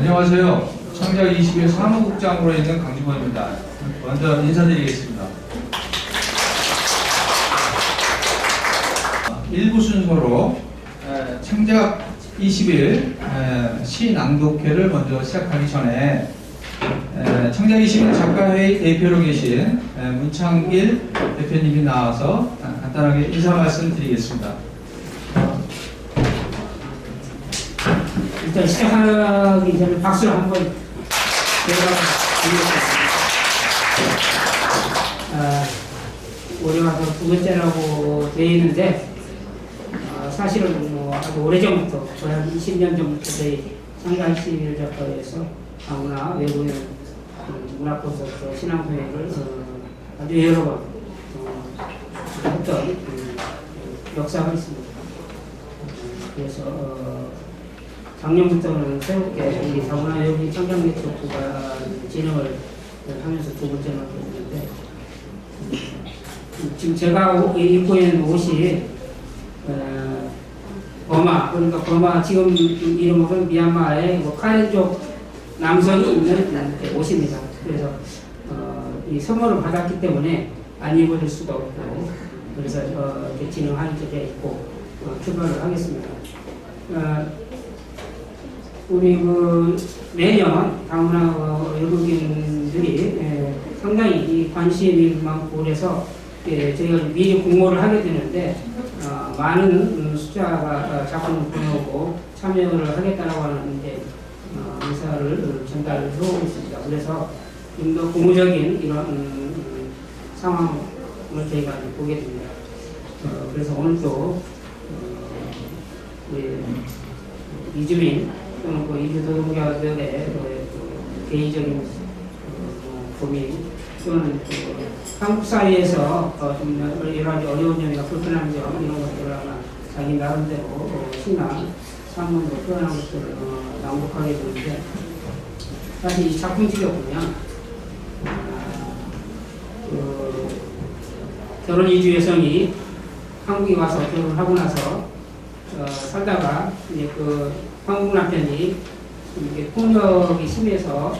안녕하세요. 창작 20일 사무국장으로 있는 강중원입니다. 먼저 인사드리겠습니다. 1부 순서로 창작 20일 시 낭독회를 먼저 시작하기 전에 창작 20일 작가회의 대표로 계신 문창길 대표님이 나와서 간단하게 인사 말씀 드리겠습니다. 일단 시작하기 전에 박수를 한번 올해 와서 두 번째라고 되어 있는데 사실은 뭐 아주 오래전부터 거의 한 20년 전부터 저희 창작 20일 작가회에서 아무나 외국인 문학콘서트 신앙회를 아주 여러 번 했던 역사가 있습니다. 그래서 작년부터는 새롭게 우리 다문화 여기 창작 네트워크가 진행을 하면서 두 번째로 하고 있는데 지금 제가 입고 있는 옷이 버마, 그러니까 버마 지금 이름은 미얀마의 뭐 카렌족 남성이 입는 옷입니다. 그래서 이 선물을 받았기 때문에 안 입을 수가 없고 그래서 이렇게 진행하는 쪽에 있고 출발을 하겠습니다. 우리 매년 다문화 외국인들이 상당히 관심이 많고 그래서 저희가 미리 공모를 하게 되는데 많은 숫자가 작품을 보내오고 참여를 하겠다라고 하는 의사를 전달하고 있습니다. 그래서 좀 더 고무적인 이런 상황을 저희가 보게 됩니다. 그래서 오늘도 이주민 또는 이주노동자들의 개인적인 고민 또는 한국 사회에서 좀 여러 가지 어려운 점이나 불편한 점 이런 것들을 아마 자기 나름대로 신앙, 산문도 표현한 것들을 낭독하게 되는데 사실 이 작품집에 보면 결혼 이주 여성이 한국에 와서 결혼을 하고 나서 살다가 이제 한국 남편이 이게 폭력이 심해서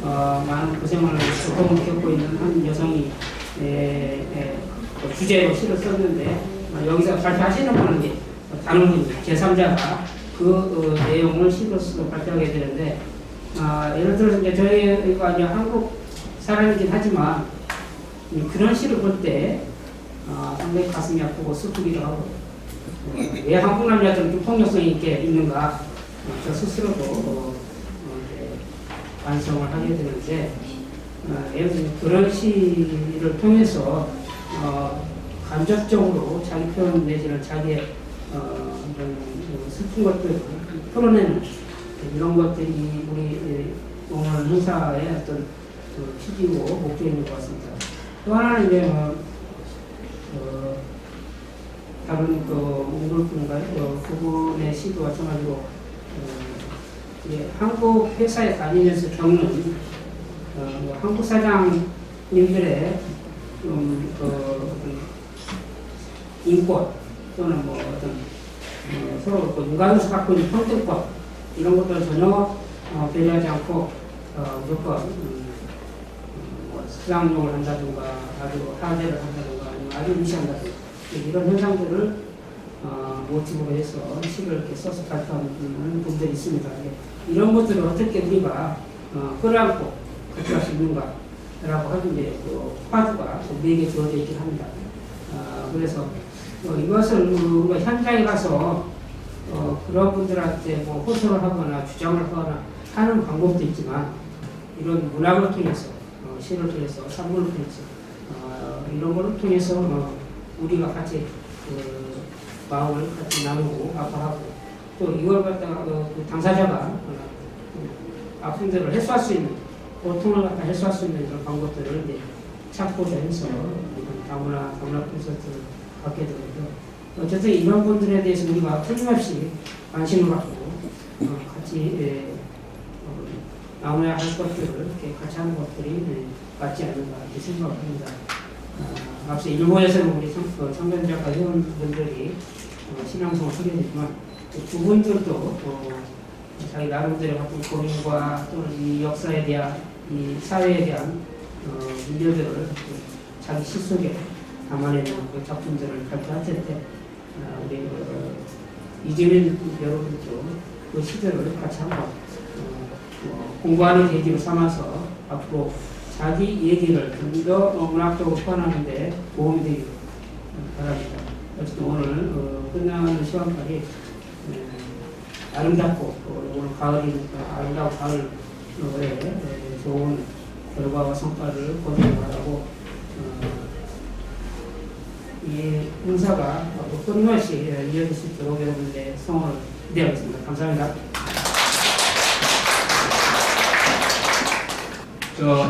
많은 고생을 겪고 있는 한 여성이 주제로 시를 썼는데 여기서 발표하시는 분은 이제 다른 분 제3자가 그 내용을 시로서 발표하게 되는데 예를 들어서 이제 저희가 이제 한국 사람이긴 하지만 그런 시를 볼 때 상당히 가슴이 아프고 슬프기도 하고 왜 한국 남자들은 좀 폭력성이 있게 있는가 저 스스로도 반성을 하게 되는데 예를 들면 그런 시를 통해서 간접적으로 자기 표현 내지는 자기의 이런 슬픈 것들을 풀어내는 이런 것들이 우리 오늘 행사의 어떤 취지고 목적인 것 같습니다. 또 하나는 이제 다른 몽골분인가요? 그분의 시도 마찬가지로 한국 회사에 다니면서 겪는 한국 사장님들의 인권 또는 서로 인간으로서 갖고 있는 평등권 이런 것들을 전혀 배려하지 않고 무조건 수상용을 한다든가 아주 하대를 한다든가 아니면 아주 무시한다든가 이런 현상들을 모티브로 해서 시를 이렇게 써서 발표하는 분들이 있습니다. 이런 것들을 어떻게 우리가 끌어안고 가져갈 수 있는가라고 하는데 화두가 우리에게 주어져 있긴 합니다. 그래서 이것을 우리가 현장에 가서 그런 분들한테 호소를 하거나 주장을 하거나 하는 방법도 있지만 이런 문학을 통해서 시를 통해서 산문을 통해서 이런 것을 통해서 우리가 같이 마음을 같이 나누고 아파하고 또 이걸 갖다가 당사자가 아픈 데를 해소할 수 있는 고통을 갖다 해소할 수 있는 이런 방법들을 이제 찾고자 해서 다문화 콘서트를 갖게 되는데 어쨌든 이런 분들에 대해서 우리가 끊임없이 관심을 갖고 같이 나눠야 할 것들을 이렇게 같이 하는 것들이 맞지 않는가 이렇게 생각을 합니다. 앞서 일본에서는 우리 청년작가 회원분들이 신앙성을 소개했지만 두 분들도 자기 나름대로 갖고 고민과 또는 이 역사에 대한 이 사회에 대한 문제들을 자기 시 속에 담아내는 그 작품들을 발표할 텐데 우리 이재민 여러분도 그 시대를 같이 한번 공부하는 계기로 삼아서 앞으로 자기 얘기를 좀 더 문학적으로 표현하는데 도움이 되기를 바랍니다. 어쨌든 오늘 끝나는 시간까지 아름답고 오늘 가을이니까 아름다운 가을에 좋은 결과와 성과를 거두길 바라고 이 행사가 끝없이 이어질 수 있도록 여러분들의 성원을 기대하겠습니다. 감사합니다.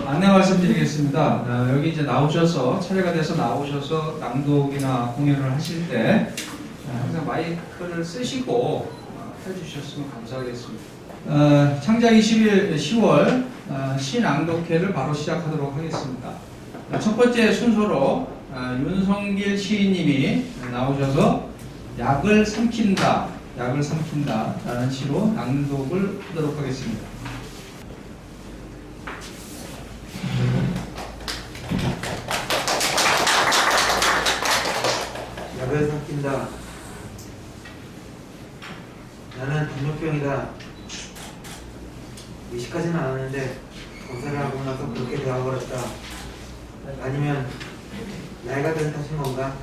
안내 말씀드리겠습니다. 여기 이제 나오셔서 차례가 돼서 나오셔서 낭독이나 공연을 하실 때 항상 마이크를 쓰시고 해주셨으면 감사하겠습니다. 창작 20일 10월 시낭독회를 바로 시작하도록 하겠습니다. 첫 번째 순서로 윤성길 시인님이 나오셔서 약을 삼킨다 라는 시로 낭독을 하도록 하겠습니다. 약을 삼킨다. 나는 당뇨병이다. 의식하지는 않았는데 검사를 하고 나서 그렇게 되어버렸다. 아니면 나이가 든 탓인 건가?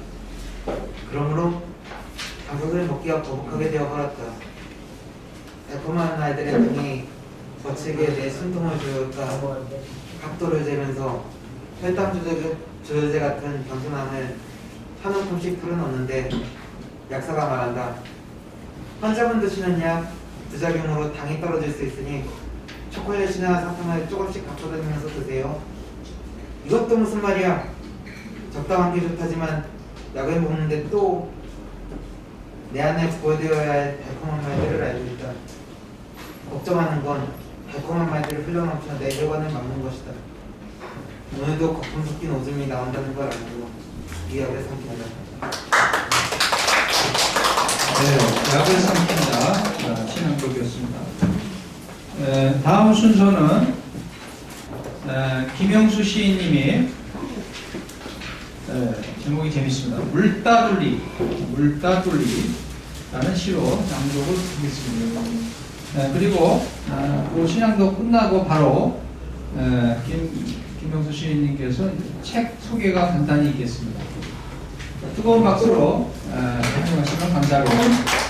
그러므로 당소를 먹기가 거북하게 되어버렸다. 달콤한 아이들의 등이 거칠게 내 숨통을 조였다. 각도를 재면서 혈당 조절제 같은 경소남을 한 움큼씩 풀어넣는데 약사가 말한다. 환자분 드시는 약 부작용으로 당이 떨어질 수 있으니 초콜릿이나 사탕을 조금씩 바꿔다니면서 드세요. 이것도 무슨 말이야? 적당한 게 좋다지만 약을 먹는데 또 내 안에 보여되어야 할 달콤한 말들을 알고 있다. 걱정하는 건 달콤한 말들을 흘러넘쳐 내 혈관을 막는 것이다. 오늘도 거품 섞인 오줌이 나온다는 걸 알고 이 약을 삼킨다. 네, 약을 삼킨다 신앙독이었습니다. 다음 순서는 김영수 시인님이 제목이 재밌습니다. 물따돌리 라는 시로 낭독을 하겠습니다. 그리고 그 신앙독 끝나고 바로 김영수 시인님께서 책 소개가 간단히 있겠습니다. 뜨거운 박수로 환영하시면 감사하겠습니다.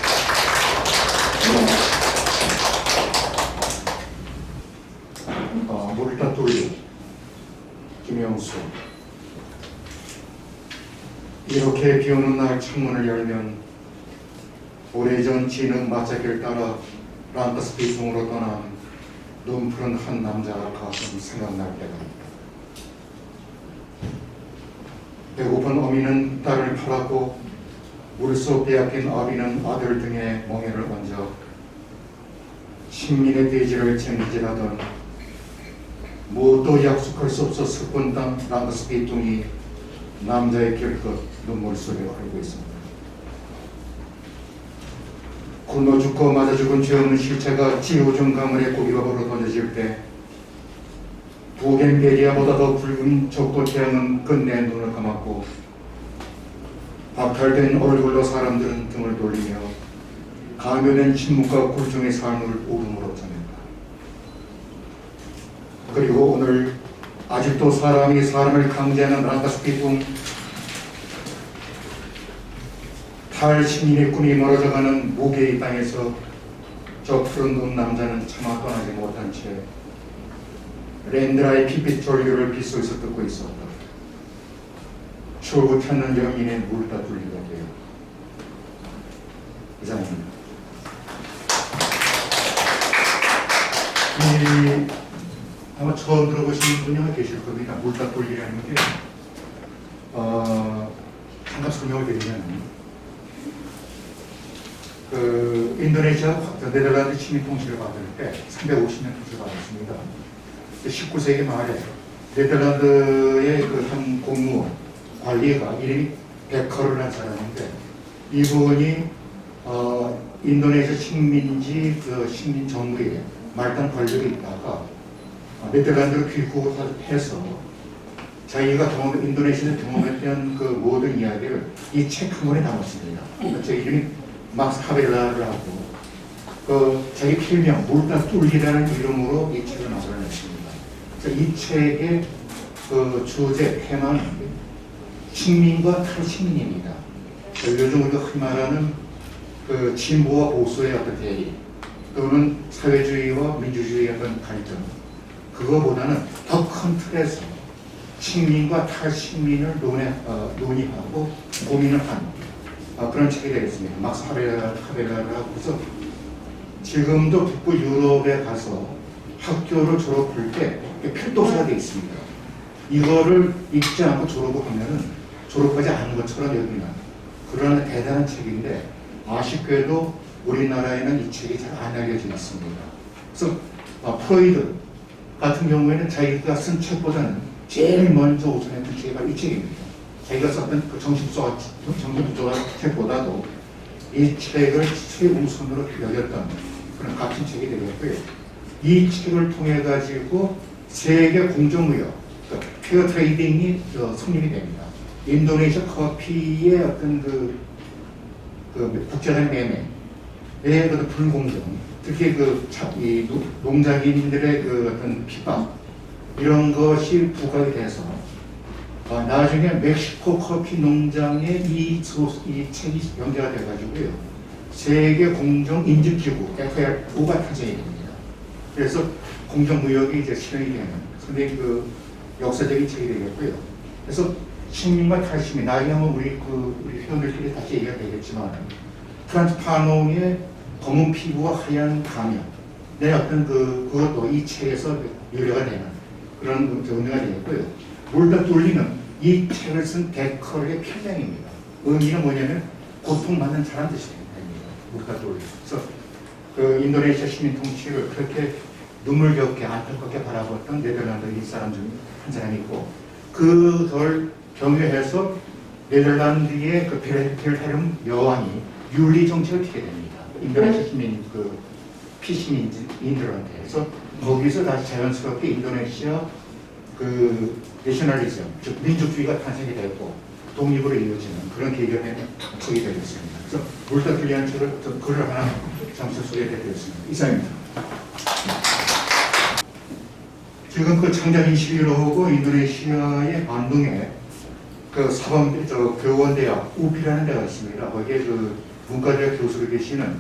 물따돌리 김영수. 이렇게 비오는 날 창문을 열면 오래전 지는 맞자기를 따라 란더스비송으로 떠난 눈푸른 한 남자가 가끔 생각날 때가 있다. 배고픈 어미는 딸을 팔았고 물속 빼앗긴 아비는 아들 등에 멍에를 얹어 식민의 돼지를 챙기질하던 무엇도 약속할 수 없어 스펀당 란더스비송이 남자의 결끝 눈물 속에 흐르고 있습니다. 굶어 죽고 맞아 죽은 죄 없는 실체가 지오정 가물에 고기밥으로 던져질 때 부겐베리아보다 더 붉은 적도 태양은 끝내 눈을 감았고 박탈된 얼굴로 사람들은 등을 돌리며 가면된 침묵과 굴종의 삶을 울음으로 전했다. 그리고 오늘 아직도 사람이 사람을 강제하는 란다스피풍 탈신인의 꿈이 멀어져가는 무게의 땅에서 저 푸른 눈 남자는 차마 떠나지 못한 채 랜드라의 핏빛 조류를 빗속에서 듣고 있었다. 출구 찾는 영인의 물따돌리가 되어. 이상입니다. 아마 처음 들어보시는 분이 계실 겁니다. 물따돌리라는 게 잠깐 설명을 드리면 인도네시아 네덜란드 식민 통치를 받을 때 350년 통치를 받았습니다. 19세기 말에 네덜란드의 그 한 공무원 관리가 이름이 베커르라는 사람인데 이분이 인도네시아 식민지 그 식민 정부에 말단 관료가 있다가 네덜란드로 귀국해서 자기가 인도네시아에서 경험했던 그 모든 이야기를 이 책 한 권에 담았습니다. 제 이름이 막스 하벨라를 하고 그 자기 필명 물다 뚫기라는 이름으로 이 책을 만들어냈습니다. 그래서 이 책의 그 주제 테마는 식민과 탈식민입니다. 요즘 우리가 흔히 말하는 그 진보와 보수의 어떤 대립 또는 사회주의와 민주주의의 어떤 갈등, 그거보다는 더 큰 틀에서 식민과 탈식민을 논의하고 고민을 한 그런 책이 되겠습니다. 막스 하벨라라고 해서 지금도 북부 유럽에 가서 학교를 졸업할 때 필독서가 되어 있습니다. 이거를 읽지 않고 졸업하면은 졸업하지 않은 것처럼 여기는 그런 대단한 책인데, 아쉽게도 우리나라에는 이 책이 잘 안 알려져 있습니다. 그래서 프로이드 같은 경우에는 자기가 쓴 책보다는 제일 먼저 우선했던 책이 바로 이 책입니다. 자기가 썼던 그 정신부조화 책보다도 이 책을 최우선으로 여겼던 그런 값진 책이 되겠고요. 이 책을 통해 가지고 세계 공정무역, 페어 트레이딩이 성립이 됩니다. 인도네시아 커피의 어떤 그 국제적인 매매의 그 불공정, 특히 이 농작인들의 그 어떤 핍박, 이런 것이 부각이 돼서 나중에 멕시코 커피 농장에 이 책이 연계가 돼가지고요. 세계 공정 인증 기구 FAO가 탄생이 됩니다. 그래서 공정무역이 이제 실현이 되는 상당히 그 역사적인 책이 되겠고요. 그래서 식민과 탈식민, 나중에 한번 우리 회원들끼리 다시 얘기가 되겠지만, 프란츠 파농의 검은 피부와 하얀 가면, 내 어떤 그것도 이 책에서 유래가 되는 그런 의미가 되겠고요. 물다 뚫리는 이 책을 쓴 데커의 필명입니다. 의미는 뭐냐면 고통받는 사람 뜻입니다. 물다 뚫리는. 그래서 그 인도네시아 시민 통치를 그렇게 눈물겹게 안타깝게 바라봤던 네덜란드 이 사람 중 한 사람이 있고, 그걸 경유해서 네덜란드의 그 빌헬름 여왕이 윤리 정책을 피게 됩니다. 인도네시아 시민 피시민들한테. 그래서 거기서 다시 자연스럽게 인도네시아 그 내셔널리즘, 즉 민족주의가 탄생이 되고 독립으로 이루어지는 그런 계기가 되는 책이 되겠습니다. 그래서 물다 뚫리는 책을 글을 하나 잠시 소개해드리겠습니다. 이상입니다. 지금 그 창작 21호고 인도네시아의 반둥에 그 교원대학 우피라는 데가 있습니다. 거기에 그 문과대학 교수로 계시는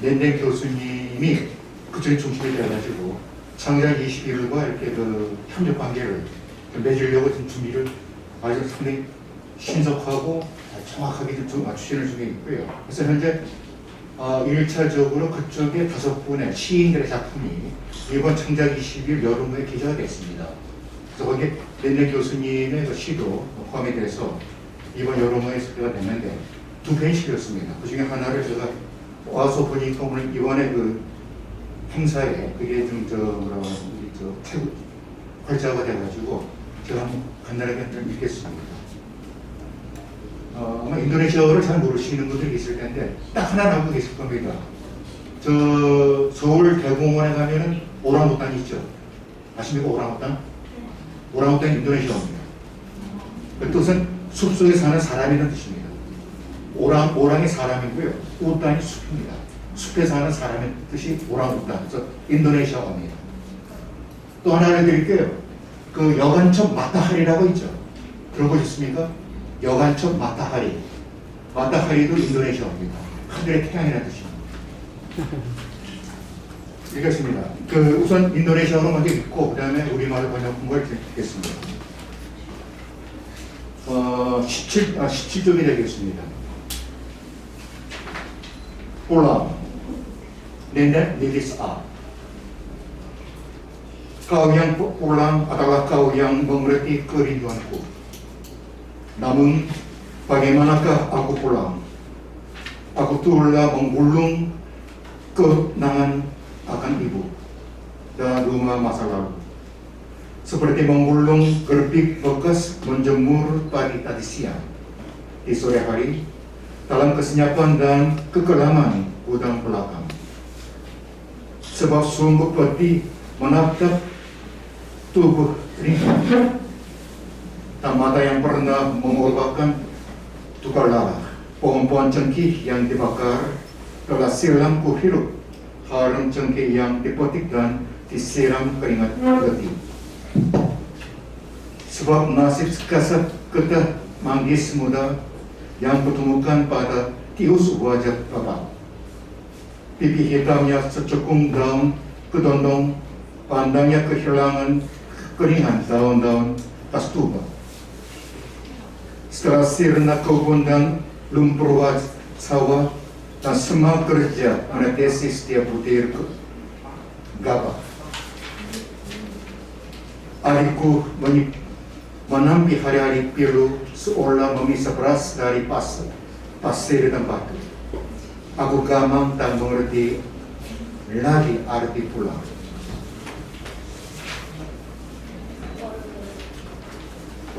낸덴 교수님이 그쪽에 중심이 되어가지고 창작 21호과 이렇게 그 협력 관계를 맺으려고 지금 준비를 아주 상당히 신속하고 정확하게 추진을 중에 있고요. 그래서 현재 1차적으로 그쪽에 5분의 시인들의 작품이 이번 창작 20일 여름에 기재가 됐습니다. 그래서 거기에 낸덴 교수님의 그 시도 포함이 돼서 이번 여름에 소개가 됐는데 2편이 실렸습니다. 그 중에 하나를 제가 와서 보니까 오늘 이번에 그 행사에 그게 좀 최고 활자가 돼가지고 제가 한번 간단하게 좀 읽겠습니다. 아마 인도네시아어를 잘 모르시는 분들이 있을 텐데 딱 하나 알고 계실 겁니다. 저 서울 대공원에 가면은 오랑우탄이 있죠. 아십니까? 오랑우탄? 오랑우탄이 인도네시아어입니다. 그 뜻은 숲속에 사는 사람이라는 뜻입니다. 오랑이 사람이고요. 우탄이 숲입니다. 숲에 사는 사람의 뜻이 오랑우탄. 그래서 인도네시아어입니다. 또 하나 알려드릴게요. 그 여간첩 마타하리라고 있죠. 들어보셨습니까? 여간첩 마타하리. 마타하리도 인도네시아어입니다. 하늘의 태양이라는 뜻입니다. 읽겠습니다. 우선 인도네시아어로 먼저 읽고 그 다음에 우리말 번역한 걸 읽겠습니다. 17쪽이 되겠습니다. Pulang, nenek lilis A. Kau yang pulang adalah kau yang mengerti kerinduanku. Namun, bagaimanakah aku pulang? Aku telah menggulung kenangan akan ibu dan rumah masa lalu. Seperti menggulung kerbik bekas menjemur pagi tadi siang. Di sore hari, dalam kesenyapan dan kekelaman gudang belakang. Sebab sungguh peti menatap tubuh ringan. Tak mata yang pernah mengorbankan tukar darah. Pohon-pohon cengkih yang dibakar telah silam ku hirup. Harum cengkih yang dipetik dan disiram keringat letih. Sebab nasib kasar kita manggis muda yang kutemukan pada tius wajah bapak. Pipi hitamnya secekung daun kedondong, pandangnya kehilangan keringan daun-daun kastuba. Setelah sirna kebun dan lumpur sawah dan semua kerja menetesi setiap butir gabah. Adikku menampi hari-hari pilu seolah memisah beras dari pasir dan batu. Aku gamang tak mengerti lagi arti pulang.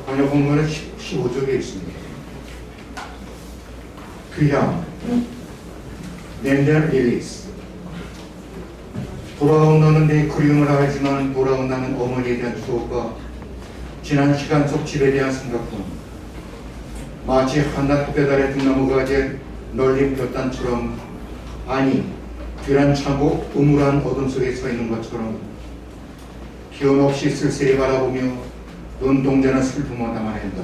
번역 본문은 15쪽에 있습니다. 귀향, 낸델 릴리스. 돌아온 너는 내 그리움을 알지만 돌아온 나는 어머니에 대한 추억과 지난 시간 속 집에 대한 생각뿐. 마치 한낮 배달의 등나무가지에 널린 볕단처럼, 아니 뒤란 차고 우물한 어둠 속에 서 있는 것처럼 기운 없이 쓸쓸히 바라보며 눈동자는 슬픔을 담아낸다.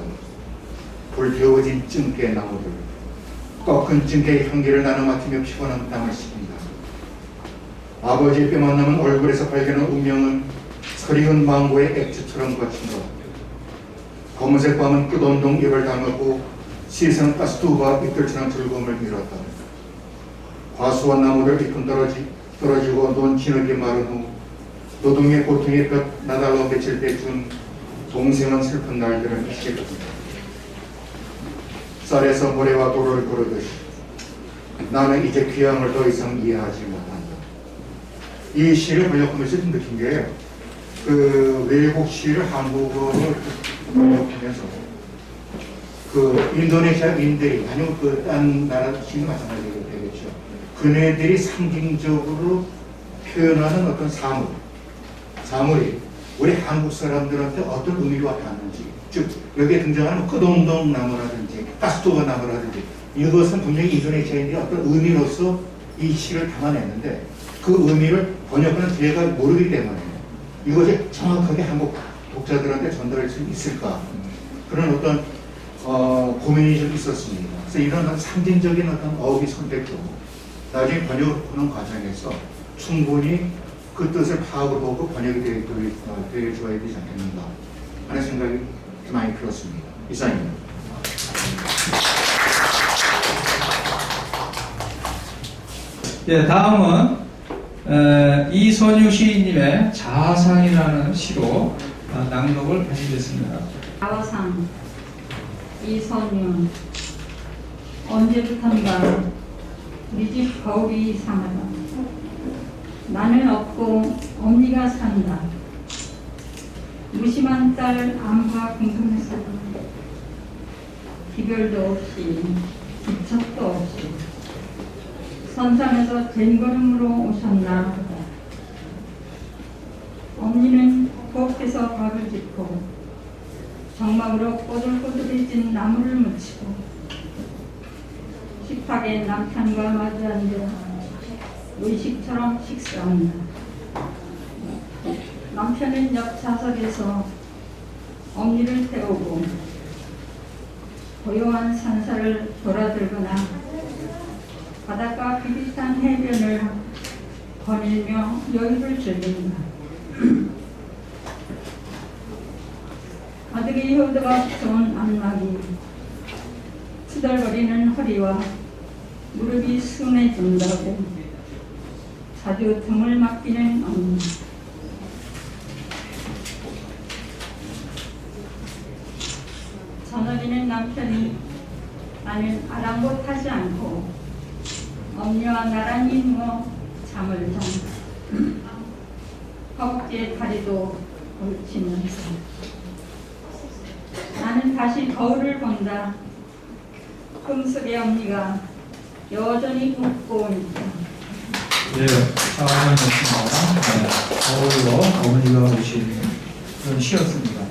불태워진 ጭን깨 나무들, 꺾은 ጭን깨의 향기를 나눠 맡으며 피곤한 땀을 씻긴다. 아버지의 뼈만 남은 얼굴에서 발견한 운명은 서리은 망고의 액체처럼 거친 것. 검은색 밤은 끝온동 입을 다물고 시선 가스두바 이틀처럼 즐거움을 잃었다. 과수원 나무들 잎은 떨어지고 논 진흙이 마른 후 노동의 고통에 볕 나달라 맺힐 때 준 동생은 슬픈 날들을 잊겠다. 쌀에서 모래와 돌을 고르듯이 나는 이제 귀향을 더 이상 이해하지 못한다. 이 시를 번역하면서 좀 느낀 게 그 외국 시를 한국어로 번역하면서 그 인도네시아인들이 아니면 그 딴 나라 시는 마찬가지로 되겠죠. 그네들이 상징적으로 표현하는 어떤 사물이 우리 한국 사람들한테 어떤 의미로 와닿는지, 즉 여기에 등장하는 끝온동 나무라든지 가스토가 나무라든지 이것은 분명히 인도네시아인들이 어떤 의미로서 이 시를 담아냈는데 그 의미를 번역하는 제가 모르기 때문에 이것이 정확하게 한국 독자들한테 전달할 수 있을까, 그런 어떤 고민이 좀 있었습니다. 그래서 이런 상징적인 어떤 어휘 선택도 나중에 번역하는 과정에서 충분히 그 뜻을 파악을 하고 번역이 되어줘야 되지 않겠는가 하는 생각이 많이 들었습니다. 이상입니다. 예, 다음은 이선유 시인님의 자상이라는 시로 낭독을 하시겠습니다. 자화상 이선유. 언제부턴가 우리 집 거울이 이상하다. 나는 없고 언니가 산다. 무심한 딸 안과 궁금해서 기별도 없이 기척도 없이 선산에서 된 걸음으로 오셨나 보다. 언니는 곱해서 밥을 짓고 정막으로 꼬들꼬들해진 나무를 묻히고 식탁에 남편과 마주 앉아 의식처럼 식사한다. 남편은 옆 좌석에서 언니를 태우고 고요한 산사를 돌아들거나 바닷가 비릿한 해변을 거닐며 여유를 즐긴다. 아들이 효도가 좋은 안락이 투덜거리는 허리와 무릎이 순해진다고 자주 등을 맡기는 언니. 저녁에는 남편이 나는 아랑곳하지 않고 언니와 나란히 누워 잠을 잔다. 허벅지에 다리도 걸치면서 나는 다시 거울을 본다. 금숙의 언니가 여전히 웃고 있다. 예, 사랑했습니다. 거울로 어머니가 오신 그런 시였습니다.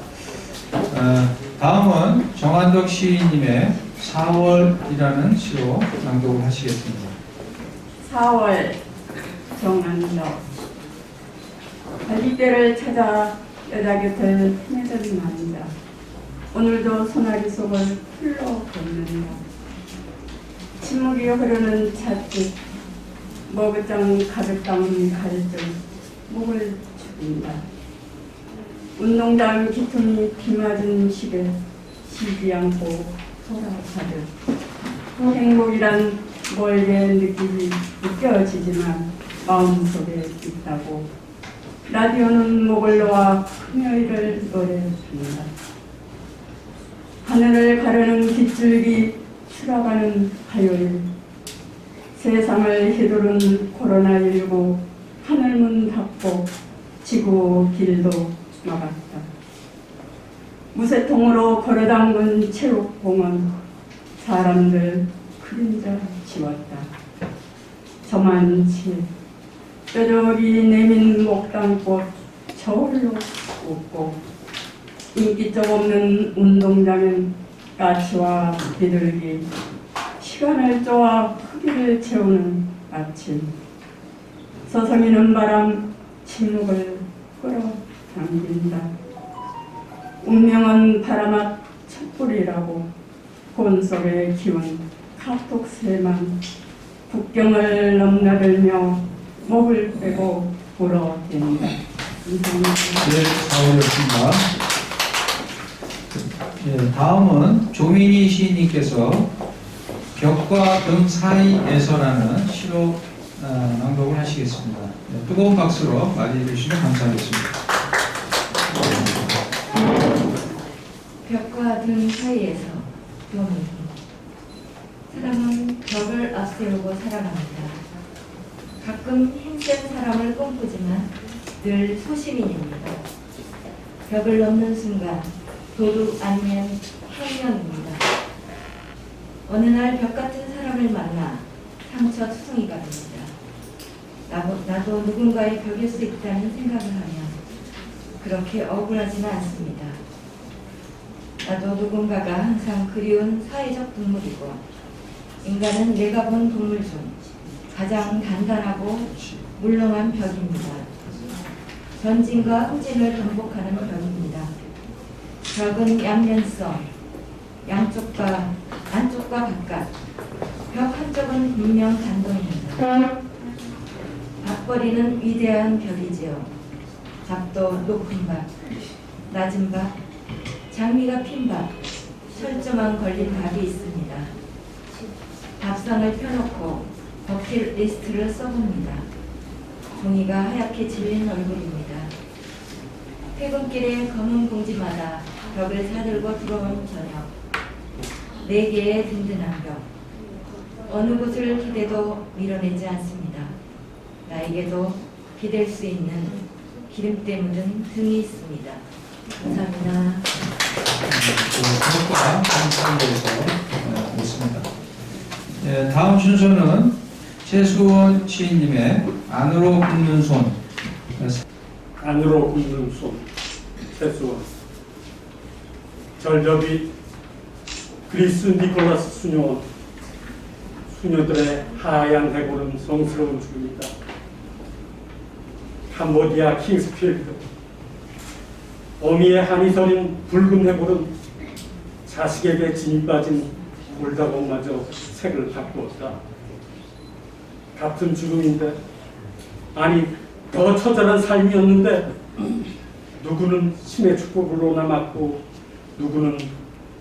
다음은 정한덕 시인님의 4월이라는 시로 낭독을 하시겠습니다. 4월 정한덕. 갈리뼈를 찾아 여자 곁을 스며든 남자. 오늘도 소나기 속을 풀로 걷는다. 침묵이 흐르는 찻집. 머그장 가득 담은 갈증. 목을 죽인다. 운동장 기통이 비 맞은 시계 쉬지 않고 돌아가듯 행복이란 멀게 느껴지지만 마음속에 있다고 라디오는 목을 놓아 금요일을 노래합니다. 하늘을 가르는 빗줄기 추락하는 화요일 세상을 휘두른 코로나19 하늘문 닫고 지구 길도 막았다. 무쇠통으로 걸어담근 체육공원 사람들 그림자 지웠다. 저만치 뾰족이 내민 목단꽃 저울로 웃고 인기점 없는 운동장은 까치와 비둘기 시간을 쪼아 크기를 채우는 아침 서성이는 바람 침묵을 끌어당긴다. 운명은 바람아 촛불이라고 본 속에 기운 카톡 새만 국경을 넘나들며 목을 빼고 불어댄다. 네, 4월이었습니다. 네, 다음은 조민희 시인님께서 벽과 등 사이에서라는 시로 낭독을 하시겠습니다. 네, 뜨거운 박수로 맞이해 주시면 감사하겠습니다. 벽과 등 사이에서 조민희. 사람은 벽을 앞세우고 살아갑니다. 가끔 힘센 사람을 꿈꾸지만 늘 소시민입니다. 벽을 넘는 순간 도둑 아니면 행령입니다. 어느 날 벽 같은 사람을 만나 상처 투성이가 됩니다. 나도 누군가의 벽일 수 있다는 생각을 하면 그렇게 억울하지는 않습니다. 나도 누군가가 항상 그리운 사회적 동물이고 인간은 내가 본 동물 중 가장 단단하고 물렁한 벽입니다. 전진과 후진을 반복하는 벽입니다. 벽은 양면성, 안쪽과 바깥, 벽 한쪽은 분명 단동입니다. 밭벌이는 위대한 벽이지요. 밭도 높은 밭, 낮은 밭, 장미가 핀 밭, 철조망 걸린 밭이 있습니다. 밥상을 펴놓고 버킷리스트를 써봅니다. 종이가 하얗게 질린 얼굴입니다. 퇴근길에 검은 봉지마다 벽을 사들고 들어온 저녁. 4개의 든든한 벽. 어느 곳을 기대도 밀어내지 않습니다. 나에게도 기댈 수 있는 기름때 묻은 등이 있습니다. 감사합니다. 그것과 함께해서 있습니다. 네, 다음 순서는 최수원 시인님의 안으로 굽는 손. 안으로 굽는 손. 최수원. 절벽이 그리스 니콜라스 수녀들의 하얀 해골은 성스러운 줄입니다. 캄보디아 킹스필드 어미의 한이 서린 붉은 해골은 자식에게 진이 빠진 골다공마저 색을 바꾸었다. 같은 죽음인데, 아니 더 처절한 삶이었는데 누구는 신의 축복으로 남았고 누구는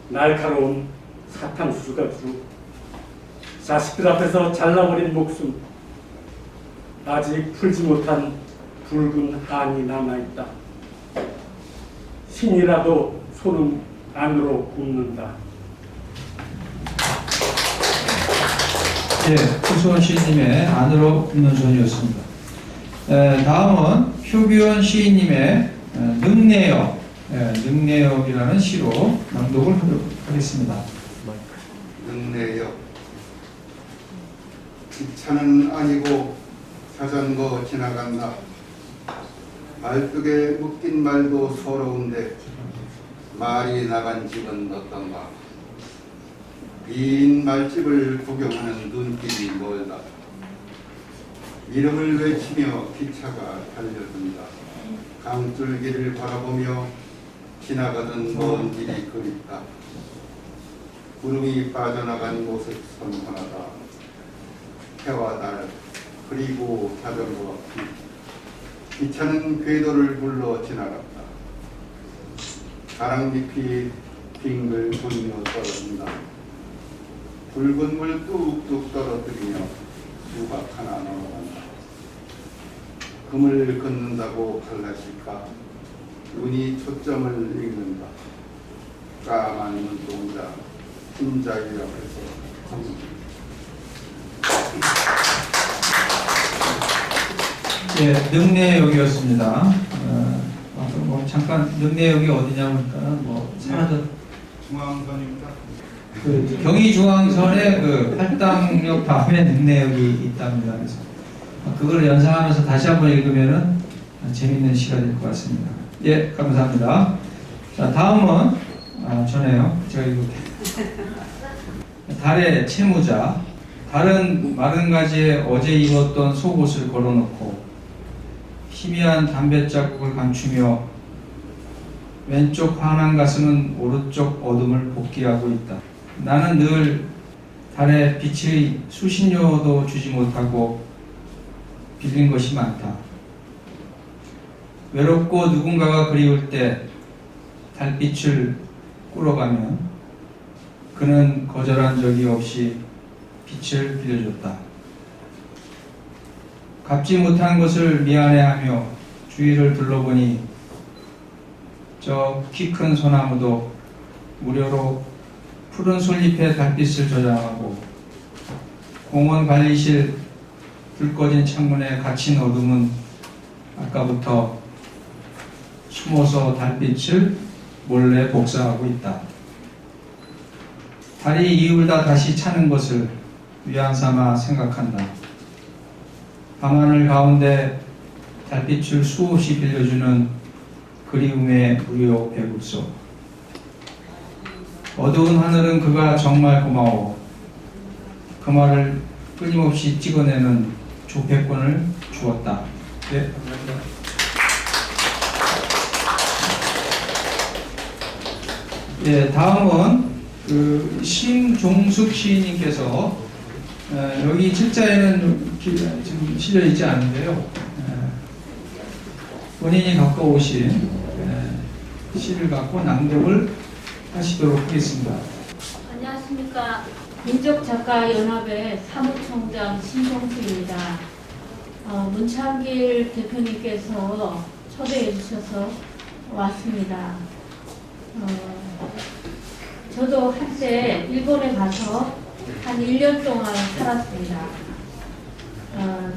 날카로운 사탕수수가 주고 자식들 앞에서 잘라버린 목숨, 아직 풀지 못한 붉은 한이 남아있다. 신이라도 손은 안으로 굽는다. 네, 최수원 시인님의 안으로 굽는 손이었습니다. 다음은 효규현 시인님의 능내역, 능내역이라는 시로 낭독을 하도록 하겠습니다. 능내역 기차는 아니고 자전거 지나간다. 말뚝에 묶인 말도 서러운데 말이 나간 집은 어떤가. 빈 말집을 구경하는 눈길이 멀다. 이름을 외치며 기차가 달려든다. 강줄기를 바라보며 지나가던 먼 길이 그립다. 구름이 빠져나간 모습 선선하다. 해와 달 그리고 자전거와 기차는 궤도를 불러 지나갔다. 가랑잎이 빙글 돌며 떨어진다. 붉은 물 뚝뚝 떨어뜨리며 수박 하나 넘어간다. 금을 걷는다고 갈라실까? 눈이 초점을 읽는다. 까만 눈동자 흰자위라고 해서 예, 능내역이었습니다. 뭐 잠깐 능내역이 어디냐니까 뭐 사라졌. 중앙선입니다. 그 경의중앙선에 그 팔당역 다음에 능내역이 있답니다. 그래서 그걸 연상하면서 다시 한번 읽으면은 재밌는 시간이 될 것 같습니다. 예, 감사합니다. 자, 다음은 전에요. 제가 이렇게 달의 채무자. 달은 마른 가지에 어제 입었던 속옷을 걸어놓고 희미한 담배 자국을 감추며 왼쪽 환한 가슴은 오른쪽 어둠을 복귀하고 있다. 나는 늘 달에 빛의 수신료도 주지 못하고 빌린 것이 많다. 외롭고 누군가가 그리울 때 달빛을 꾸러가면 그는 거절한 적이 없이 빛을 빌려줬다. 갚지 못한 것을 미안해하며 주위를 둘러보니 저 키 큰 소나무도 무료로 푸른 솔잎에 달빛을 저장하고 공원 관리실 불 꺼진 창문에 갇힌 어둠은 아까부터 숨어서 달빛을 몰래 복사하고 있다. 달이 이울다 다시 차는 것을 위안삼아 생각한다. 밤하늘 가운데 달빛을 수없이 빌려주는 그리움의 무료 배급소. 어두운 하늘은 그가 정말 고마워. 그 말을 끊임없이 찍어내는 조패권을 주었다. 네, 감사합니다. 예, 다음은 그 심종숙 시인님께서 여기 책자에는 지금 실려 있지 않은데요. 본인이 갖고 오신 시를 갖고 낭독을 하시도록 하겠습니다. 안녕하십니까. 민족작가연합의 사무총장 심종수입니다. 문창길 대표님께서 초대해 주셔서 왔습니다. 저도 한때 일본에 가서 한 1년 동안 살았습니다.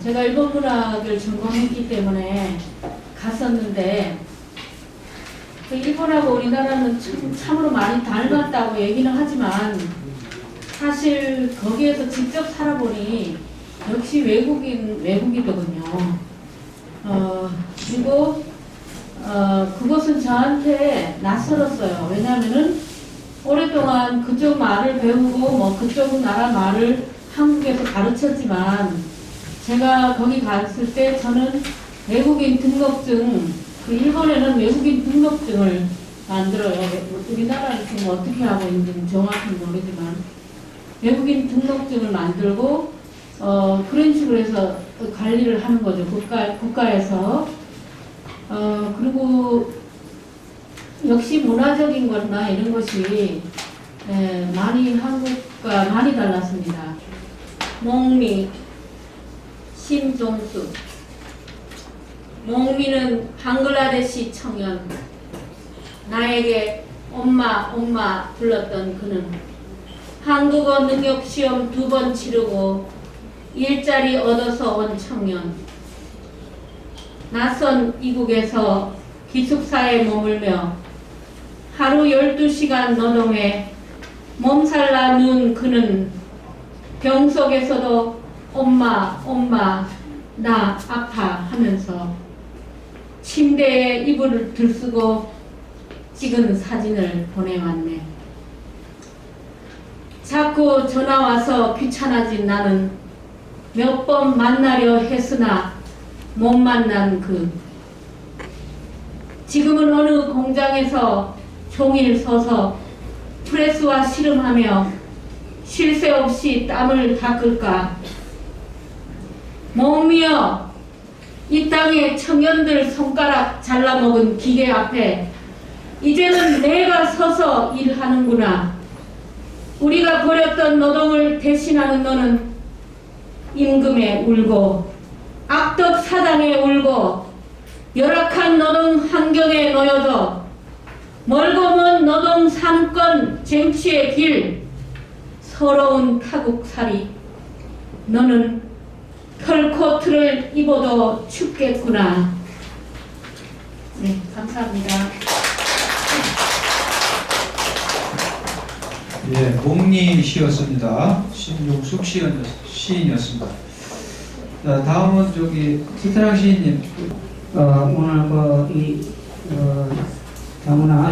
제가 일본 문학을 전공했기 때문에 갔었는데 그 일본하고 우리나라는 참으로 많이 닮았다고 얘기는 하지만 사실 거기에서 직접 살아보니 역시 외국이거든요. 그리고 그것은 저한테 낯설었어요. 왜냐하면은 오랫동안 그쪽 말을 배우고 뭐 그쪽 나라 말을 한국에서 가르쳤지만 제가 거기 갔을 때 저는 외국인 등록증, 그 일본에는 외국인 등록증을 만들어요. 우리나라는 지금 어떻게 하고 있는지 정확히 모르지만 외국인 등록증을 만들고 그런 식으로 해서 관리를 하는 거죠. 국가에서. 그리고 역시 문화적인 거나 이런 것이 많이 한국과 많이 달랐습니다. 몽미, 심종수. 몽미는 방글라데시 청년. 나에게 엄마 불렀던 그는 한국어 능력 시험 2번 치르고 일자리 얻어서 온 청년. 낯선 이국에서 기숙사에 머물며 하루 12시간 노동에 몸살 나눈 그는 병 속에서도 엄마 엄마 나 아파 하면서 침대에 이불을 들쓰고 찍은 사진을 보내왔네. 자꾸 전화와서 귀찮아진 나는 몇 번 만나려 했으나 못 만난 그. 지금은 어느 공장에서 종일 서서 프레스와 씨름하며 쉴 새 없이 땀을 닦을까. 몸이여, 이 땅의 청년들 손가락 잘라먹은 기계 앞에 이제는 내가 서서 일하는구나. 우리가 버렸던 노동을 대신하는 너는 임금에 울고 악덕 사장에 울고 열악한 노동 환경에 놓여져 멀고 먼 노동 삼권 쟁취의 길 서러운 타국살이 너는 털코트를 입어도 춥겠구나. 네, 감사합니다. 예, 목리 시였습니다. 신종숙 시인이었습니다. 자, 다음은 저기 김태랑 시인님. 오늘 다문화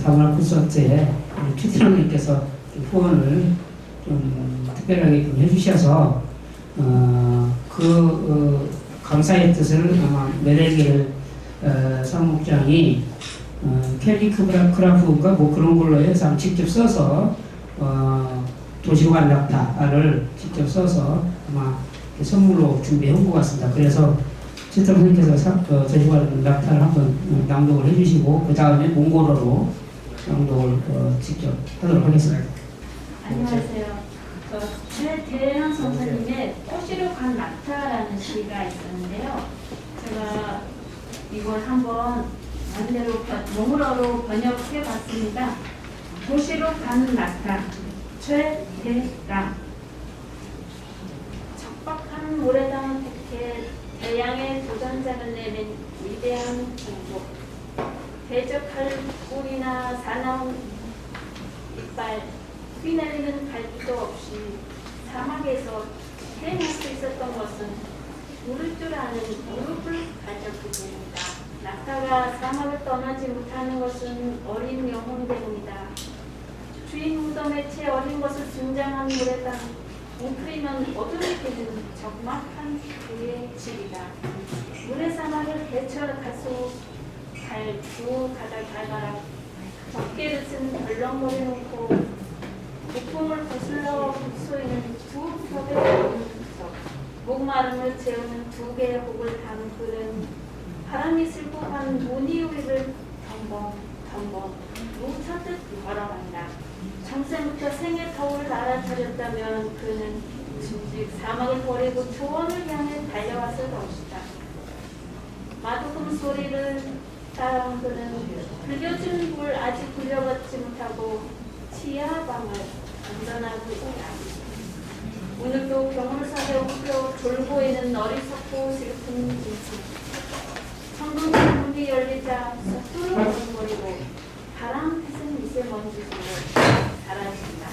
다문화 콘서트에 최태랑님께서 후원을 좀 특별하게 좀 해주셔서 감사의 뜻을 아마 메레겔 사무국장이 캘리그라프가 뭐 그런 걸로 해서 직접 써서 도시관 낙타를 직접 써서 아마 선물로 준비해 온 것 같습니다. 그래서 최태랑 선생님께서 도시관 낙타를 한번 낭독을 해주시고 그 다음에 몽골어로 낭독을 직접 하도록 하겠습니다. 안녕하세요. 최태랑 선생님의 꽃으로 간 낙타라는 시가 있었는데요. 제가 이걸 한번 반대로 몽골어로 번역해 봤습니다. 도시로 가는 낙타, 최태랑. 척박한 모래당을 택해 태양의 도전장을 내민 위대한 정복. 대적할 뿔이나 사나운 이빨, 휘날리는 갈기도 없이 사막에서 헤맬 수 있었던 것은 물을 줄 아는 무릎을 가졌기 때문이다. 낙타가 사막을 떠나지 못하는 것은 어린 영혼 때문이다. 주인 무덤에 채 어린 것을 등장한 모래당, 웅크리면 어두럽게는 적막한 그의 집이다. 모래사막을 헤쳐 가수 두 가닥 적게를 쓴 벌렁머리 놓고 부품을 거슬러 쏘이는 두 겹의 석, 목마름을 채우는 두 개의 혹을 담은 그는 바람이 쓸고 간 무늬 위를 덤벙 뭉쳐듯 걸어간다. 평생부터 생의 터울을 알아차렸다면 그는 진즉 사막을 버리고 조원을 향해 달려왔을 것이다. 마두금 소리를 따라온 그는 불려준 물 아직 불려받지 못하고 치아방을 안전하고 있다. 오늘도 경물산에 웅크려 졸고있는 어리석고 슬픈 진치. 성동산 문이 열리자 서투르 걸음거리고 바람 핏은 미세먼지 속에 사라진다.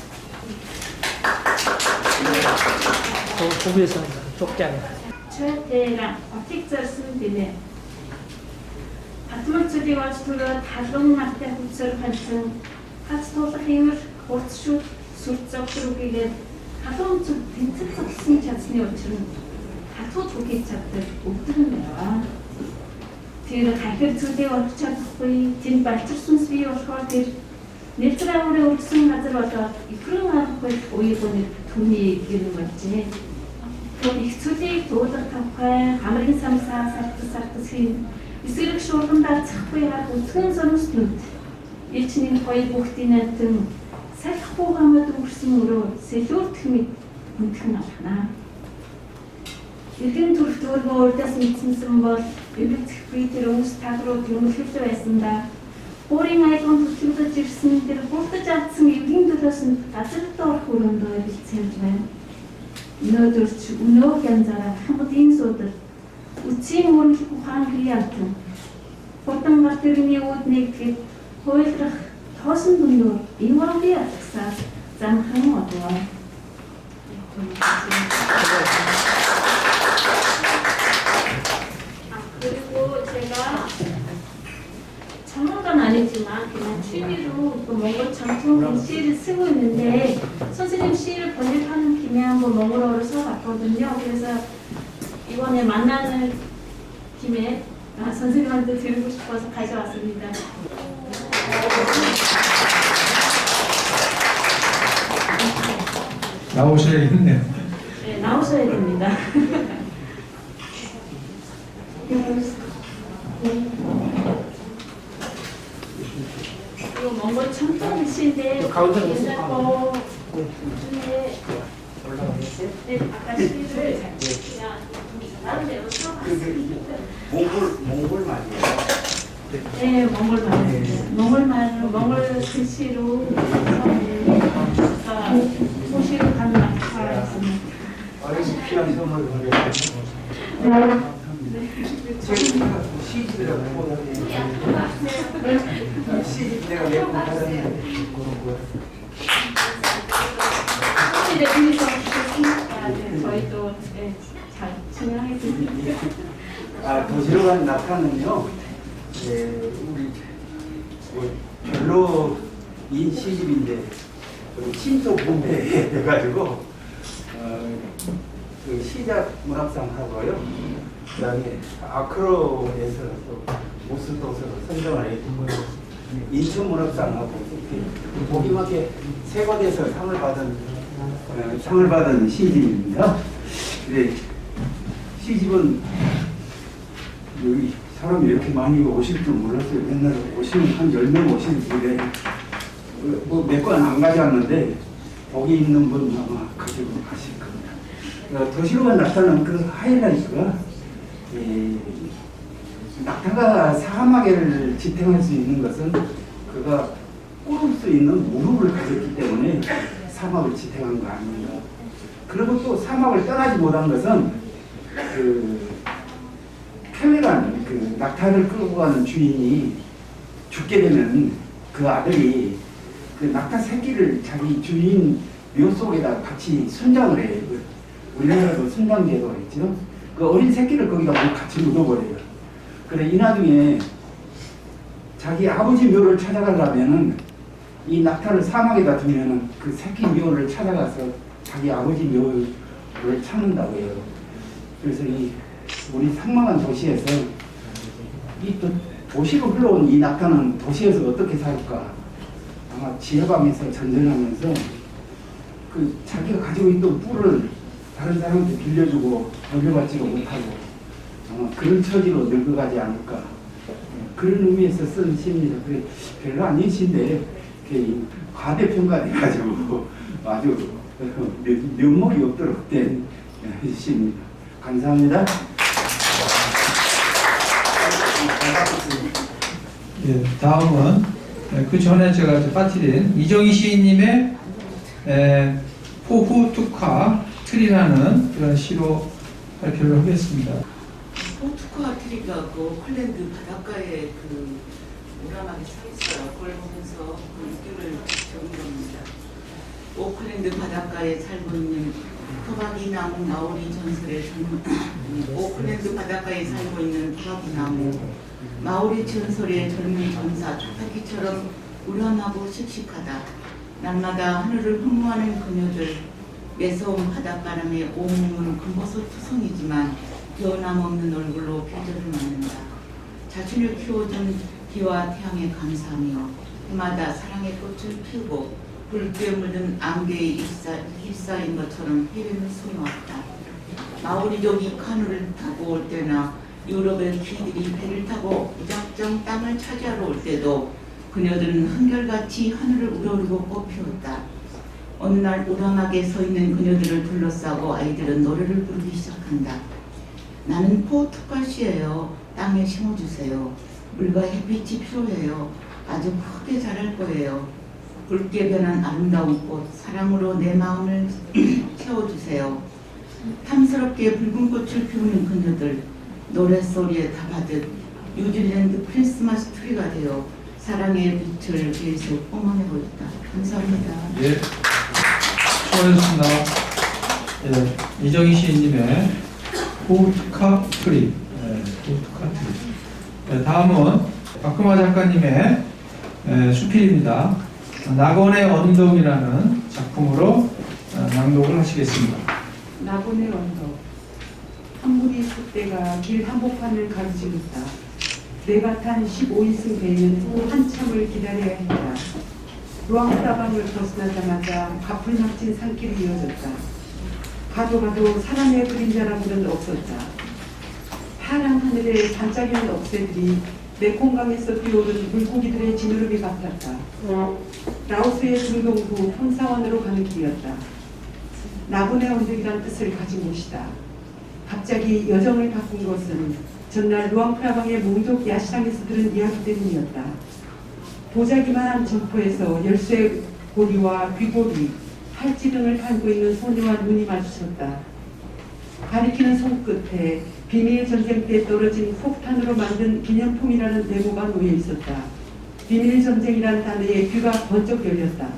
고비에서 족장. 최태랑 어틱절슨 비네. Батмалчдын олчлоо талуун нартай хүчээр хандсан хац туулах юмр урт шүт сүр зовлогүйгээд халуун зүг тэнцэл зогсон чадсны учир нь хатууд хүгэж чаддаг өвдөр юм байна. Тэр хахир зүйлийг олж чадахгүй тэнд балчирсанс бий болохоор тэр нэлтраагаараа өргсөн газар болоод ихрэн арахгүй уягны түүний гэрэн болжээ. Тэр их зүйлийг дуулах тавхай хамрын самсаа сартас хийн эсрэг шуурган даацахгүй хаад үтгэн сонстод элчний хоёр бүхтийн натан салхихгүй гамад үрсэн өрөө сэлүүрт хэмэд хүндхэн алхнаа. Иргэн төрх төргөө урдаас мэдсэнсэн бол өвөлцөхгүй тэр өмс таг руу тэмүүлж байсандаа өөрийн айлгын төслөдөж ирсэн тэр хурдж алдсан эвгийн төлөөс нь газарт орох өрөөндөө бэлцээж байна. Өнөөдөр ч өнөөх янзаараа хамтын суудал үчийн өрнөлт ухаан хий алтан хурдан гар тэрний үүд нэгтгэд хуйлрах хоосон дүндөө энэ урлагийн атгсаа замхан одоо. 그리고 제가 전문가는 아니지만 그냥 취미로 또 몽골 전통 시를 쓰고 있는데 선생님 시를 번역하는 김에 한번 몽골어를 써봤거든요. 그래서 이번에 만나는 김에 선생님한테 드리고 싶어서 가져왔습니다. 나오셔야겠네요. 네, 나오셔야 됩니다. 이거 몽골 전통 시인데 옛날 거 중에 네, 아까 시를 그냥 나름대로 써봤습니다. 몽골 말이에요. 네, 몽골 말, 몽골 글씨로 소시로 가는 낙타가 있습니다. 아이고 귀한 선물 시집 내가 몇번 받았는데 네, 여기서 저희도 잘 진행하겠습니다. 도시로 간 낙타는요, 우리 별로 인 시집인데 친소 분배 해가지고 그 시작 문학상 하고요. 그다음에 아크로에서 또 모스도서로 선정을 했고 인천 문학상하고 이렇게 보기 맞게 세 곳에서 상을 받은 시집입니다. 근데 시집은 여기 사람이 이렇게 많이 오실 줄 몰랐어요. 옛날에 오시면 한 10명 오시는데 뭐 몇 건 안 가져왔는데 거기 있는 분 아마 가지고 가실 겁니다. 도시로만 나타나는 그 하이라이트가 낙타가 사막을 지탱할 수 있는 것은 그가 꿇을 수 있는 무릎을 가졌기 때문에 사막을 지탱한 거 아닙니다. 그리고 또 사막을 떠나지 못한 것은 켈레간 그 낙타를 끌고 가는 주인이 죽게 되면 그 아들이 그 낙타 새끼를 자기 주인 묘 속에다 같이 순장을 해요. 우리나라도 순장제도가 있죠. 그 어린 새끼를 거기다 같이 묻어버려요. 그래 이 나중에 자기 아버지 묘를 찾아가려면은 이 낙타를 사막에다 두면은 그 새끼 묘를 찾아가서 자기 아버지 묘를 찾는다고 해요. 그래서 이 우리 상망한 도시에서 이 또 도시로 흘러온 이 낙타는 도시에서 어떻게 살까? 아마 지하방에서 전전하면서 그 자기가 가지고 있던 뿔을 다른 사람한테 빌려주고 돌려받지도 못하고 아마 그런 처지로 늙어가지 않을까 그런 의미에서 쓴 시입니다. 그래 별로 아닌 시인데 과대평가돼가지고 아주 면목이 없도록 된 시입니다. 감사합니다. 예, 다음은 그 전에 제가 빠뜨린 이정희 시인님의 포후투카 트리라는 그런 시로 발표를 하겠습니다. 포후투카 트리가 그 콜랜드 바닷가에 그 오라막에 서 있어요. 그걸 보면서 그 느낌을 적은 겁니다. 오클랜드 바닷가에 살고 있는 토박이 나무 마오리 전설의 젊은 오클랜드 바닷가에 살고 있는 토박이 나무 마오리 전설의 젊은 전사 토박이처럼 우람하고 씩씩하다. 날마다 하늘을 흠모하는 그녀들 매서운 바닷바람에 온몸은 금보소 투성이지만 변함없는 얼굴로 표절을 맞는다. 자신을 키워준 비와 태양에 감사하며 해마다 사랑의 꽃을 피우고 붉게 물든 안개에 휩싸인 것처럼 해변을 소리왔다. 마오리족이 카누를 타고 올 때나 유럽의 귀들이 배를 타고 무작정 땅을 차지하러 올 때도 그녀들은 한결같이 하늘을 우러르고 꽃피웠다. 어느 날 오라막에 서 있는 그녀들을 둘러싸고 아이들은 노래를 부르기 시작한다. 나는 포투카시예요. 땅에 심어주세요. 물과 햇빛이 필요해요. 아주 크게 자랄 거예요. 붉게 변한 아름다운 꽃, 사랑으로 내 마음을 채워주세요. 탐스럽게 붉은 꽃을 피우는 그녀들, 노랫소리에 답하듯 뉴질랜드 크리스마스 트리가 되어 사랑의 빛을 계속 뿜어내 보였다. 감사합니다. 예, 수고하셨습니다. 예, 이정희 시인님의 포트카 트리. 포트카 트리. 예, 다음은 박금화 작가님의 수필입니다. 낙원의 언덕이라는 작품으로 낭독을 하시겠습니다. 낙원의 언덕. 한 무리 숫대가 길 한복판을 가로지른다. 내가 탄 15인승 배는 한참을 기다려야 했다. 루앙프라방을 벗어나자마자 가풀 막힌 산길이 이어졌다. 가도 사람의 그림자라고는 없었다. 파란 하늘에 반짝이는 억새들이 메콩강에서 뛰어오른 물고기들의 지느러미 같았다. 라오스의 중동부 폰사원으로 가는 길이었다. 낙원의 언덕이란 뜻을 가진 곳이다. 갑자기 여정을 바꾼 것은 전날 루앙프라방의 몽족 야시장에서 들은 이야기 때문이었다. 보자기만한 점포에서 열쇠 고리와 귀고리, 팔찌 등을 달고 있는 소녀와 눈이 마주쳤다. 가리키는 손끝에 비밀 전쟁 때 떨어진 폭탄으로 만든 기념품이라는 메모가 놓여 있었다. 비밀 전쟁이란 단어에 귀가 번쩍 열렸다.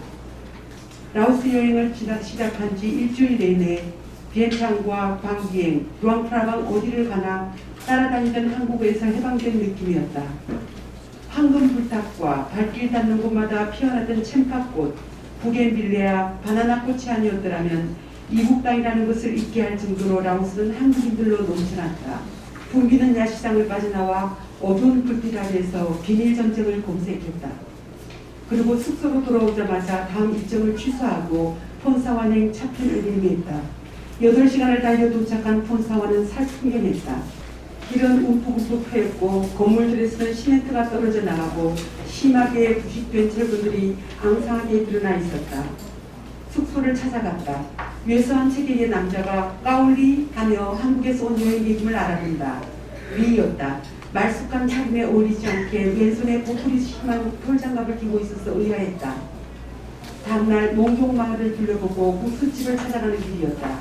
라오스 여행을 시작한 지 일주일 내내 비엔탕과 광기행, 루앙프라방 어디를 가나 따라다니던 한국에서 해방된 느낌이었다. 황금 불탑과 발길 닿는 곳마다 피어나던 챔파꽃, 부겐빌레아, 바나나꽃이 아니었더라면 이국 땅이라는 것을 잊게 할 정도로 라오스는 한국인들로 넘쳐났다. 붐비는 야시장을 빠져나와 어두운 불빛 아래에서 비밀 전쟁을 검색했다. 그리고 숙소로 돌아오자마자 다음 일정을 취소하고 폰사완행 차편을 의미했다. 8시간을 달려 도착한 폰사완은 살풍경했다. 길은 움푹움푹 패였고 건물들에서는 시멘트가 떨어져 나가고 심하게 부식된 철근들이 앙상하게 드러나 있었다. 숙소를 찾아갔다. 외소한 체격의 남자가 까올리 하며 한국에서 온 여행객임을 알아본다. 미이었다. 말쑥한 차림에 어울리지 않게 왼손에 보풀이 심한 털장갑을 끼고 있어서 의아했다. 다음날 몽족 마을을 둘러보고 무술집을 찾아가는 길이었다.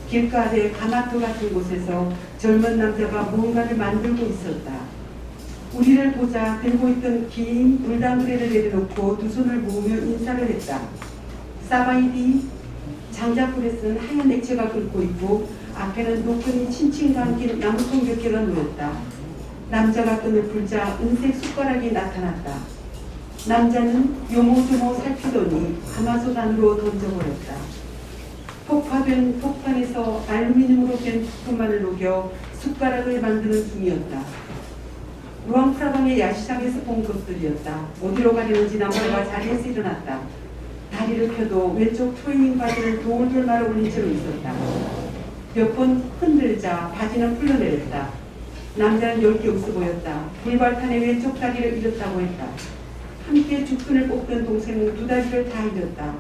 길가에 가마토 같은 곳에서 젊은 남자가 무언가를 만들고 있었다. 우리를 보자 들고 있던 긴 물당그레를 내려놓고 두 손을 모으며 인사를 했다. 사바이디. 장작불에 쓴 하얀 액체가 끓고 있고 앞에는 노끈이 칭칭 감긴 나무통 몇 개가 놓였다. 남자가 끈을 풀자 은색 숟가락이 나타났다. 남자는 요모조모 살피더니 가마솥 안으로 던져버렸다. 폭파된 폭탄에서 알루미늄으로 된 부품만을 녹여 숟가락을 만드는 중이었다. 루앙프라방의 야시장에서 본 것들이었다. 어디로 가려는지 남자가 자리에서 일어났다. 다리를 펴도 왼쪽 트레이닝 바지를 돌돌 말아 올린 채로 있었다. 몇 번 흔들자 바지는 풀려내렸다. 남자는 엷게 웃어 보였다. 불발탄의 왼쪽 다리를 잃었다고 했다. 함께 죽순을 뽑던 동생은 두 다리를 다 잃었다.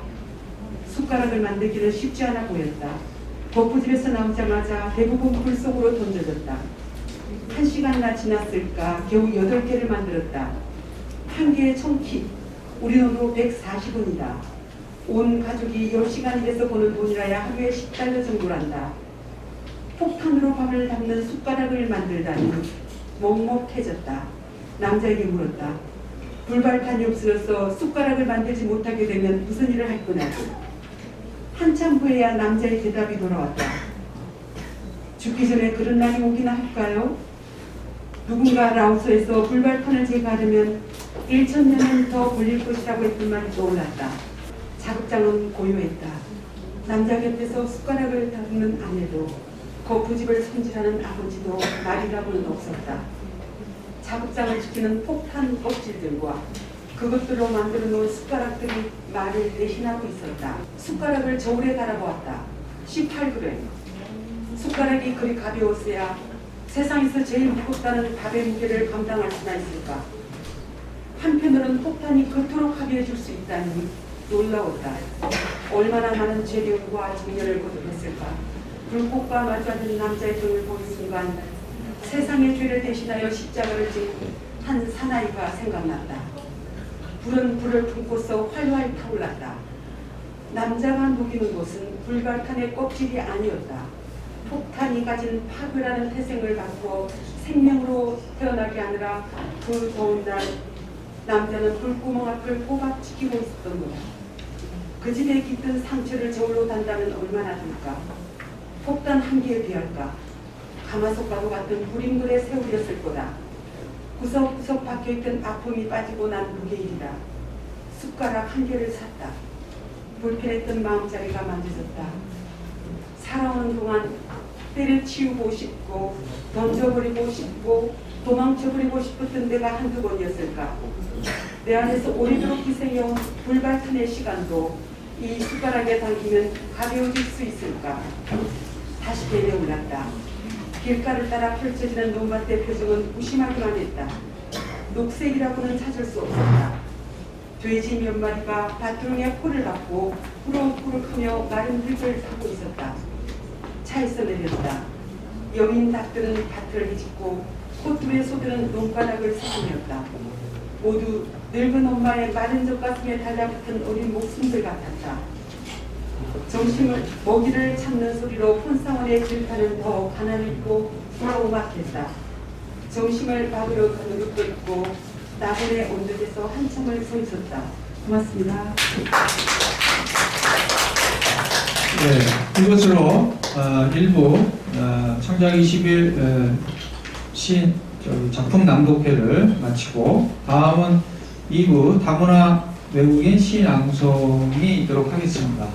숟가락을 만들기는 쉽지 않아 보였다. 거푸집에서 나오자마자 대부분 불 속으로 던져졌다. 1시간이나 지났을까 겨우 8개를 만들었다. 한 개의 총킥, 우리 돈으로 140원이다. 온 가족이 10시간 일해서 버는 돈이라야 하루에 10달러 정도란다. 폭탄으로 밥을 담는 숟가락을 만들다니 먹먹해졌다. 남자에게 물었다. 불발탄이 없어져서 숟가락을 만들지 못하게 되면 무슨 일을 할 거냐고. 한참 후에야 남자의 대답이 돌아왔다. 죽기 전에 그런 날이 오기나 할까요? 누군가 라오스에서 불발탄을 제거하려면 1000년은 더 걸릴 것이라고 했던 말이 떠올랐다. 작업장은 고요했다. 남자 곁에서 숟가락을 다루는 아내도 거푸집을 손질하는 아버지도 말이라고는 없었다. 작업장을 지키는 폭탄 껍질들과 그것들로 만들어 놓은 숟가락들이 말을 대신하고 있었다. 숟가락을 저울에 달아보았다. 18g. 숟가락이 그리 가벼웠어야 세상에서 제일 무겁다는 밥의 무게를 감당할 수나 있을까. 한편으로는 폭탄이 그토록 가벼워질 수 있다니 놀라웠다. 얼마나 많은 재련과 정열을 거듭했을까. 불꽃과 마주 앉은 남자의 등을 본 순간 세상의 죄를 대신하여 십자가를 진 한 사나이가 생각났다. 불은 불을 품고서 활활 타올랐다. 남자가 녹이는 것은 불발탄의 껍질이 아니었다. 폭탄이 가진 파괴라는 태생을 갖고 생명으로 태어나게 하느라 그 더운 날 남자는 불구멍 앞을 꼬박 지키고 있었던 거다. 그 집에 깃든 상처를 저울로 단다면 얼마나 될까? 폭탄 한 개에 비할까? 가마솥과도 같은 불임글에 세우렸을 거다. 구석구석 박혀있던 아픔이 빠지고 난 무게일이다. 숟가락 한 개를 샀다. 불편했던 마음자리가 만져졌다. 살아오는 동안 때려치우고 싶고 던져버리고 싶고 도망쳐버리고 싶었던 데가 한두 번이었을까? 내 안에서 오래도록 희생해온 불발탄의 시간도 이 숟가락에 담기면 가벼워질 수 있을까? 다시 내려올랐다. 길가를 따라 펼쳐지는 논밭의 표정은 무심하기만 했다. 녹색이라고는 찾을 수 없었다. 돼지 몇 마리가 밭두렁에 포를 받고 꾸룩꾸룩하며 마른 흙을 타고 있었다. 차에서 내렸다. 여민 닭들은 밭을 헤집고 코뚜의 소들은 논바닥을 세상이었다. 모두 늙은 엄마의 마른 젖가슴에 달라붙은 어린 목숨들 같았다. 점심을 먹이를 찾는 소리로 폰상원의 들판은 더 가난했고 오막했다. 점심을 먹으러 가는 것도 있고 나그네 온도에서 한참을 서 있었다. 고맙습니다. 네, 이것으로 일부 창작 20일 작품 낭독회를 마치고 다음은 2부 다문화 외국인 시인 낭송이 있도록 하겠습니다.